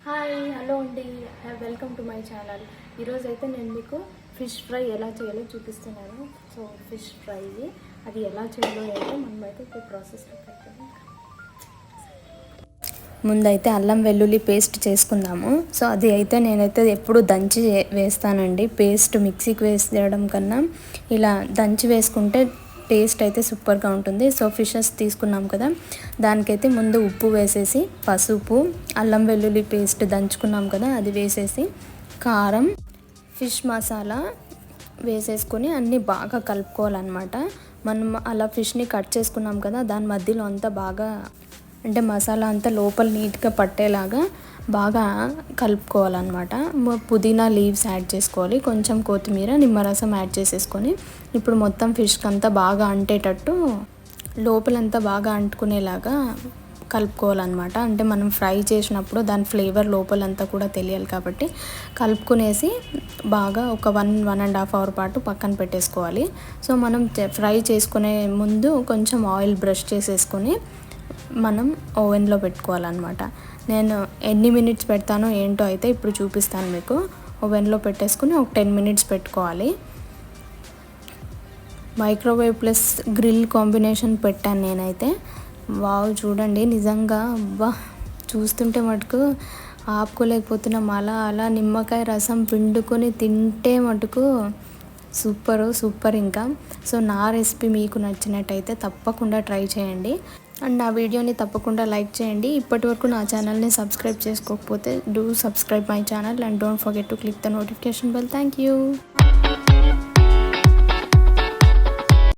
Hi hello అండి, welcome to my channel. ఈరోజైతే నేను మీకు ఫిష్ ఫ్రై ఎలా చేయాలో చూపిస్తున్నాను. సో ఫిష్ ఫ్రై అది ఎలా చేయాలో అయితే మనమైతే ఇప్పుడు ప్రాసెస్లో పెట్టాము. ముందైతే అల్లం వెల్లుల్లి పేస్ట్ చేసుకుందాము. సో అది అయితే నేనైతే ఎప్పుడు దంచి వేస్తానండి. పేస్ట్ మిక్సీకి వేసేయడం కన్నా ఇలా దంచి వేసుకుంటే టేస్ట్ అయితే సూపర్గా ఉంటుంది. సో ఫిషెస్ తీసుకున్నాం కదా, దానికైతే ముందు ఉప్పు వేసేసి, పసుపు, అల్లం వెల్లుల్లి పేస్ట్ దంచుకున్నాం కదా అది వేసేసి, కారం, ఫిష్ మసాలా వేసేసుకొని అన్నీ బాగా కలుపుకోవాలన్నమాట. మనం అలా ఫిష్ని కట్ చేసుకున్నాం కదా, దాని మధ్యలో అంతా బాగా అంటే మసాలా అంతా లోపల నీట్గా పట్టేలాగా బాగా కలుపుకోవాలన్నమాట. పుదీనా లీవ్స్ యాడ్ చేసుకోవాలి, కొంచెం కొత్తిమీర, నిమ్మరసం యాడ్ చేసేసుకొని ఇప్పుడు మొత్తం ఫిష్కి అంతా బాగా అంటేటట్టు లోపలంతా బాగా అంటుకునేలాగా కలుపుకోవాలన్నమాట. అంటే మనం ఫ్రై చేసినప్పుడు దాని ఫ్లేవర్ లోపలంతా కూడా తెలియాలి కాబట్టి కలుపుకునేసి బాగా ఒక 1.5 అవర్ పాటు పక్కన పెట్టేసుకోవాలి. సో మనం ఫ్రై చేసుకునే ముందు కొంచెం ఆయిల్ బ్రష్ చేసేసుకొని మనం ఓవెన్లో పెట్టుకోవాలన్నమాట. నేను ఎన్ని మినిట్స్ పెడతానో ఏంటో అయితే ఇప్పుడు చూపిస్తాను మీకు. ఓవెన్లో పెట్టేసుకుని ఒక 10 మినిట్స్ పెట్టుకోవాలి. మైక్రోవేవ్ ప్లస్ గ్రిల్ కాంబినేషన్ పెట్టాను నేనైతే. వావ్, చూడండి నిజంగా అబ్బా, చూస్తుంటే మటుకు ఆపుకోలేకపోతున్నాం. అలా నిమ్మకాయ రసం పిండుకొని తింటే మటుకు సూపర్ ఇంకా. సో నా రెసిపీ మీకు నచ్చినట్టయితే తప్పకుండా ట్రై చేయండి అండ్ నా వీడియోని తప్పకుండా లైక్ చేయండి. ఇప్పటివరకు నా ఛానల్ని సబ్స్క్రైబ్ చేసుకోకపోతే do subscribe my channel and don't forget to click the notification bell. Thank you.